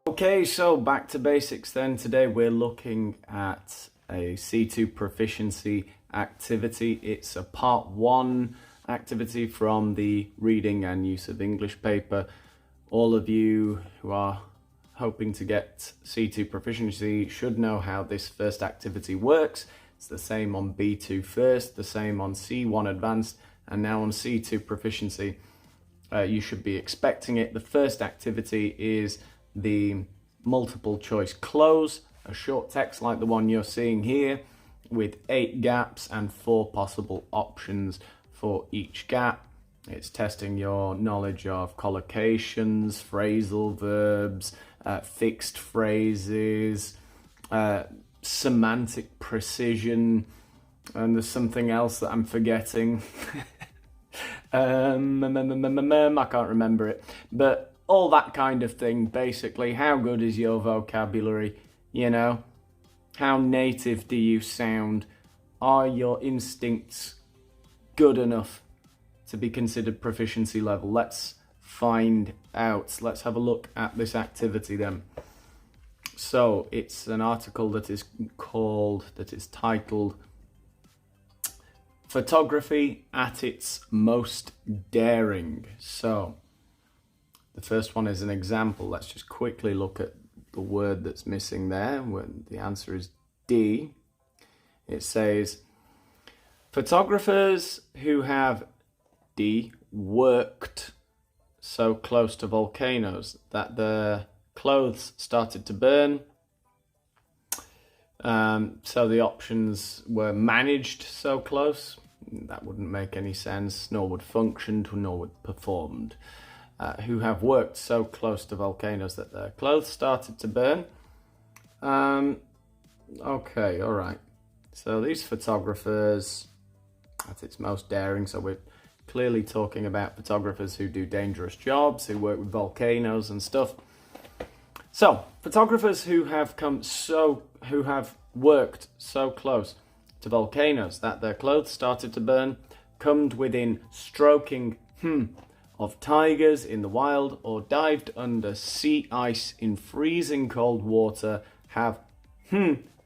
Okay, so back to basics then. Today we're looking at a C2 Proficiency activity. It's a part 1 activity from the reading and use of English paper. All of you who are hoping to get C2 Proficiency should know how this first activity works. It's the same on B2 first, the same on C1 Advanced, and now on C2 Proficiency. You should be expecting it. The first activity is the multiple choice cloze, a short text like the one you're seeing here with 8 gaps and 4 possible options for each gap. It's testing your knowledge of collocations, phrasal verbs, fixed phrases, semantic precision, and there's something else that I'm forgetting. I can't remember it, but all that kind of thing. Basically, how good is your vocabulary? You know, how native do you sound? Are your instincts good enough to be considered proficiency level? Let's find out. Let's have a look at this activity then. So it's an article that is titled Photography at its Most Daring. So the first one is an example. Let's just quickly look at the word that's missing there. The answer is D. It says, photographers who have D worked so close to volcanoes that their clothes started to burn. So the options were managed so close. That wouldn't make any sense, nor would functioned, nor would performed. Who have worked so close to volcanoes that their clothes started to burn. Okay, all right. So these photographers, at its most daring, so we're clearly talking about photographers who do dangerous jobs, who work with volcanoes and stuff. So photographers who have worked so close to volcanoes that their clothes started to burn, come within stroking of tigers in the wild, or dived under sea ice in freezing cold water, have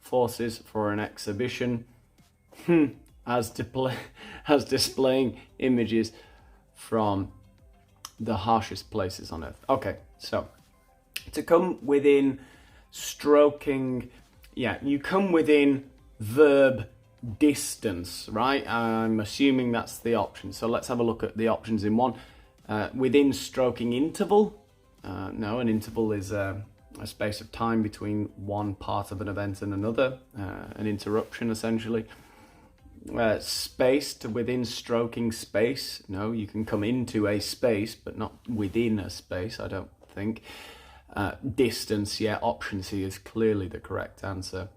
forces for an exhibition as displaying images from the harshest places on earth. Okay, so to come within stroking, you come within verb distance, right? I'm assuming that's the option. So let's have a look at the options in one. Within stroking interval. No, an interval is a space of time between one part of an event and another, an interruption essentially. Spaced, within stroking space. No, you can come into a space, but not within a space, I don't think. Distance, option C is clearly the correct answer.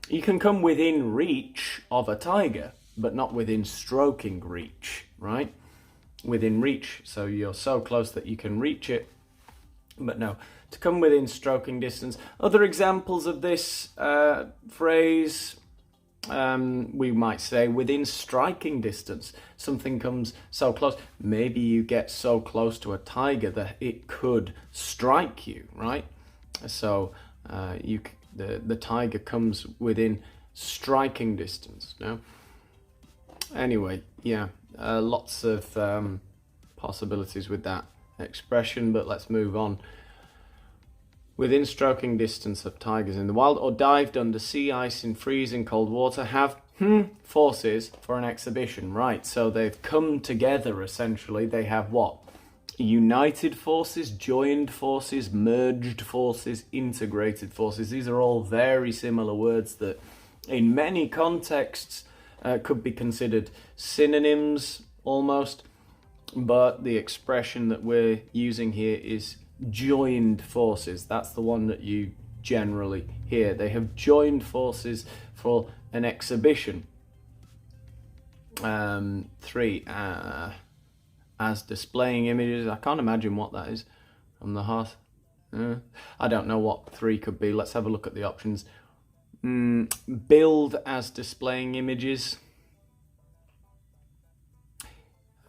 You can come within reach of a tiger, but not within stroking reach, right? Within reach, so you're so close that you can reach it, but no, to come within stroking distance. Other examples of this phrase, we might say within striking distance. Something comes so close. Maybe you get so close to a tiger that it could strike you, right? So the tiger comes within striking distance. No. Anyway, lots of possibilities with that expression, but let's move on. Within stroking distance of tigers in the wild, or dived under sea ice in freezing cold water, have forces for an exhibition. Right, so they've come together essentially. They have what? United forces, joined forces, merged forces, integrated forces. These are all very similar words that in many contexts could be considered synonyms almost, but the expression that we're using here is joined forces. That's the one that you generally hear. They have joined forces for an exhibition. 3, as displaying images. I can't imagine what that is from the heart. I don't know what 3 could be. Let's have a look at the options. Build as displaying images.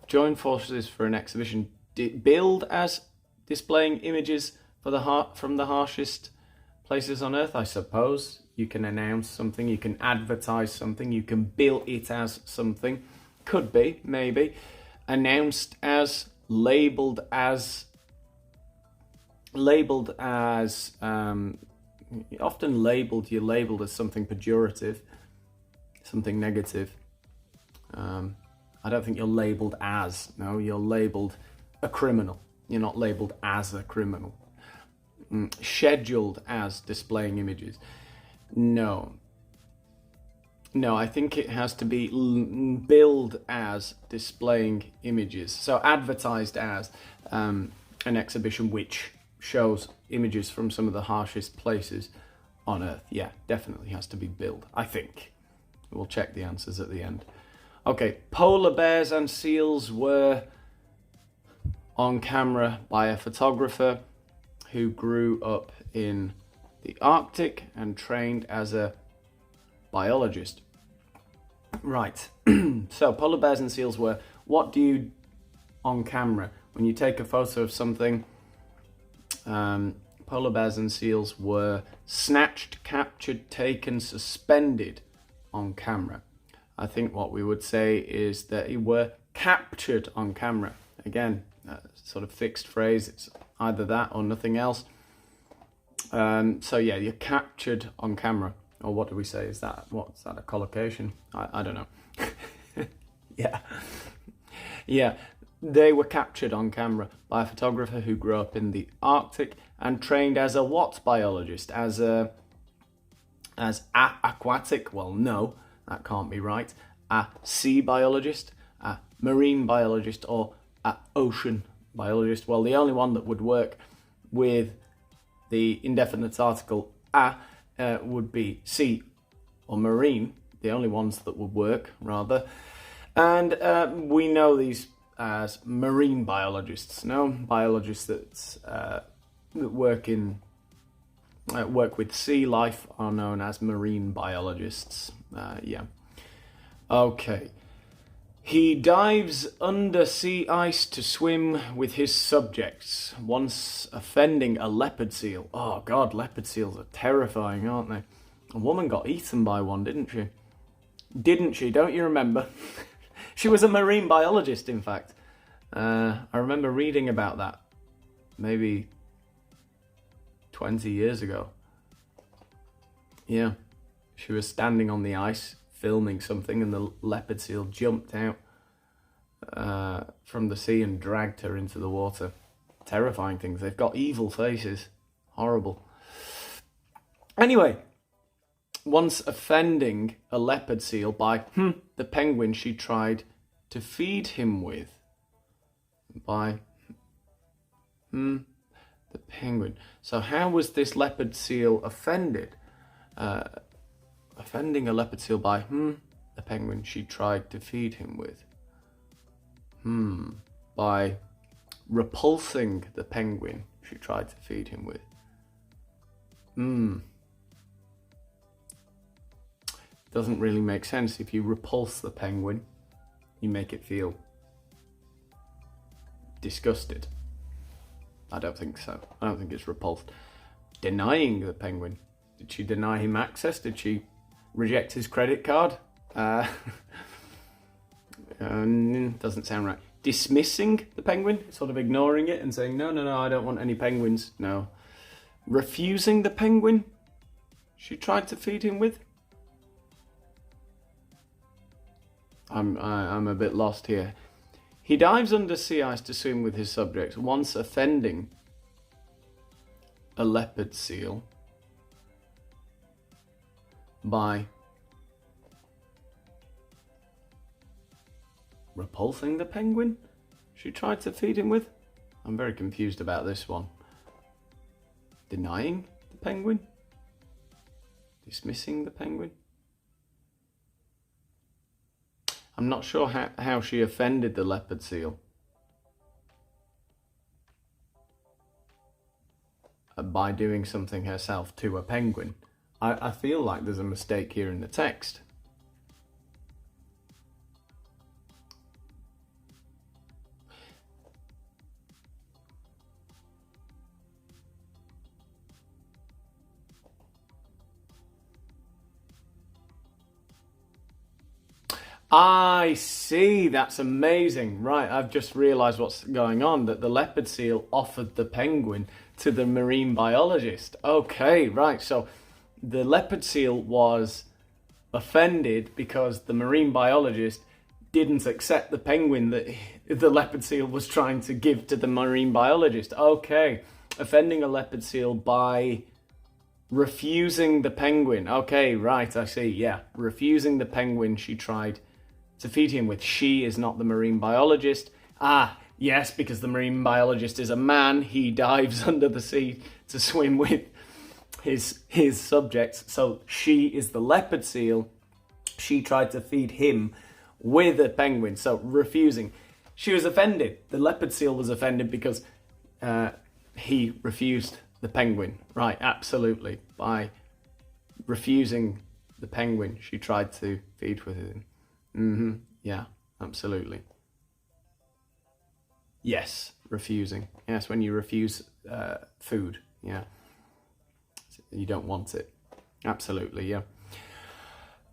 Join forces for an exhibition. Build as displaying images from the harshest places on earth, I suppose. You can announce something, you can advertise something, you can bill it as something. Could be, maybe. Announced as, labelled as, often labelled, you're labelled as something pejorative, something negative. I don't think you're labelled as, no, you're labelled a criminal. You're not labelled as a criminal. Scheduled as, displaying images. No, I think it has to be billed as, displaying images. So advertised as an exhibition which shows images from some of the harshest places on earth. Yeah, definitely has to be billed, I think. We'll check the answers at the end. Okay, polar bears and seals were on camera by a photographer who grew up in the Arctic and trained as a biologist. Right, so polar bears and seals were, what do you on camera? When you take a photo of something, polar bears and seals were snatched, captured, taken, suspended on camera. I think what we would say is that they were captured on camera. Again, sort of fixed phrase, it's either that or nothing else. So yeah, you're captured on camera. Or what do we say? Is that, what's that, a collocation? I don't know. Yeah, they were captured on camera by a photographer who grew up in the Arctic and trained as a what biologist? As aquatic? Well, no, that can't be right. A sea biologist, a marine biologist, or a ocean biologist. Well, the only one that would work with the indefinite article a would be sea or marine, the only ones that would work, rather. And we know these as marine biologists, no? Biologists that work with sea life are known as marine biologists. Yeah. Okay. He dives under sea ice to swim with his subjects, once offending a leopard seal. Oh God, leopard seals are terrifying, aren't they? A woman got eaten by one, didn't she? Didn't she? Don't you remember? She was a marine biologist, in fact. I remember reading about that maybe 20 years ago. Yeah, she was standing on the ice filming something and the leopard seal jumped out from the sea and dragged her into the water. Terrifying things. They've got evil faces. Horrible. Anyway, once offending a leopard seal by the penguin she tried to feed him with. By the penguin. So how was this leopard seal offended? Offending a leopard seal by the penguin she tried to feed him with. By repulsing the penguin she tried to feed him with. Doesn't really make sense. If you repulse the penguin, you make it feel disgusted. I don't think so. I don't think it's repulsed. Denying the penguin. Did she deny him access? Did she reject his credit card? Doesn't sound right. Dismissing the penguin, sort of ignoring it and saying, no, I don't want any penguins. No. Refusing the penguin she tried to feed him with? I'm a bit lost here. He dives under sea ice to swim with his subjects, once offending a leopard seal by repulsing the penguin she tried to feed him with? I'm very confused about this one. Denying the penguin? Dismissing the penguin? I'm not sure how she offended the leopard seal. By doing something herself to a penguin. I feel like there's a mistake here in the text. I see, that's amazing. Right, I've just realised what's going on, that the leopard seal offered the penguin to the marine biologist. Okay, right, so the leopard seal was offended because the marine biologist didn't accept the penguin that the leopard seal was trying to give to the marine biologist. Okay, offending a leopard seal by refusing the penguin. Okay, right, I see, yeah. Refusing the penguin she tried to feed him with. She is not the marine biologist. Ah, yes, because the marine biologist is a man. He dives under the sea to swim with his subjects. So she is the leopard seal. She tried to feed him with a penguin. So refusing. She was offended. The leopard seal was offended because he refused the penguin. Right, absolutely. By refusing the penguin she tried to feed with him. Yeah, absolutely. Yes, refusing. Yes, when you refuse food, yeah. You don't want it. Absolutely, yeah.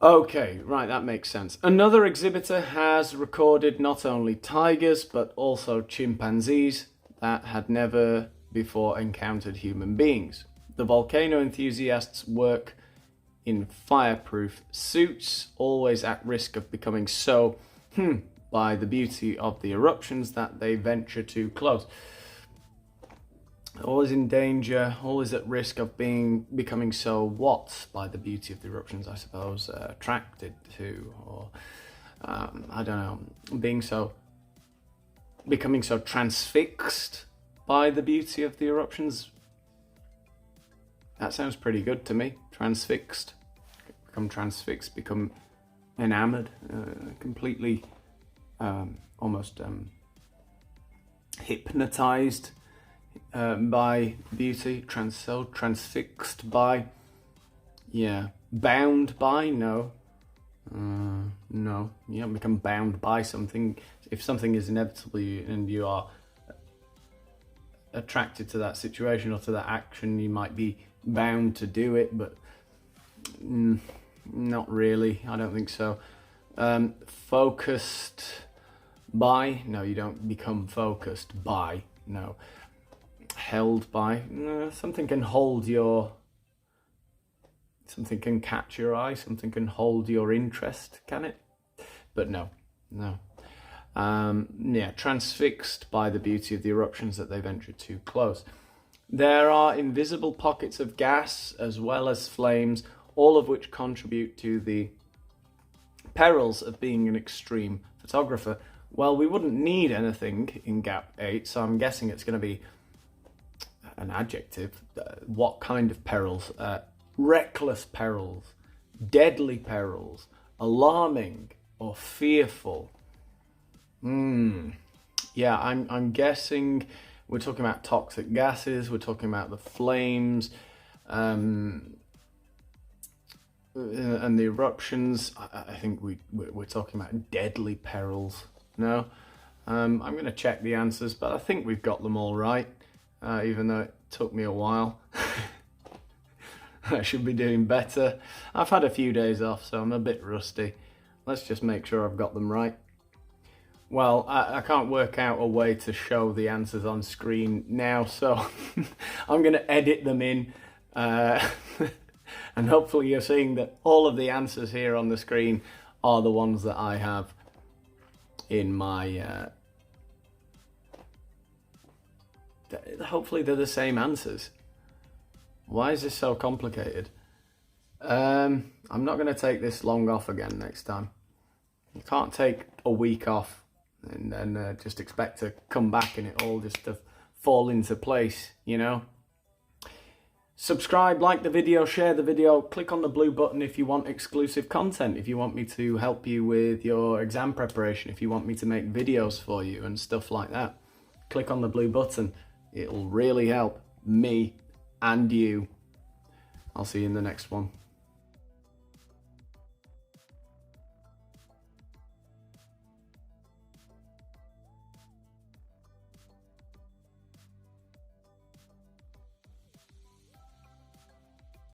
Okay, right, that makes sense. Another exhibitor has recorded not only tigers, but also chimpanzees that had never before encountered human beings. The volcano enthusiasts work in fireproof suits, always at risk of becoming so by the beauty of the eruptions that they venture too close. Always in danger, always at risk of becoming so what by the beauty of the eruptions, I suppose, attracted to, or I don't know, becoming so transfixed by the beauty of the eruptions. That sounds pretty good to me. Transfixed. Become transfixed, become enamored, completely almost hypnotized by beauty, transfixed by, yeah, bound by, no, you don't become bound by something. If something is inevitable and you are attracted to that situation or to that action, you might be bound to do it, but not really, I don't think so. Focused by, no, you don't become focused by, no. Held by, something can hold your, something can catch your eye, something can hold your interest, can it? But no. Yeah, transfixed by the beauty of the eruptions that they venture too close. There are invisible pockets of gas as well as flames, all of which contribute to the perils of being an extreme photographer. Well, we wouldn't need anything in Gap 8, so I'm guessing it's going to be an adjective. What kind of perils? Reckless perils, deadly perils, alarming or fearful. Yeah, I'm guessing we're talking about toxic gases, we're talking about the flames, and the eruptions. I think we're talking about deadly perils. No? I'm going to check the answers, but I think we've got them all right, even though it took me a while. I should be doing better. I've had a few days off, so I'm a bit rusty. Let's just make sure I've got them right. Well, I can't work out a way to show the answers on screen now, so I'm going to edit them in. And hopefully you're seeing that all of the answers here on the screen are the ones that I have in my... hopefully they're the same answers. Why is this so complicated? I'm not going to take this long off again next time. You can't take a week off and then just expect to come back and it all just to fall into place, you know? Subscribe, like the video, share the video, click on the blue button if you want exclusive content, if you want me to help you with your exam preparation, if you want me to make videos for you and stuff like that. Click on the blue button. It'll really help me and you. I'll see you in the next one.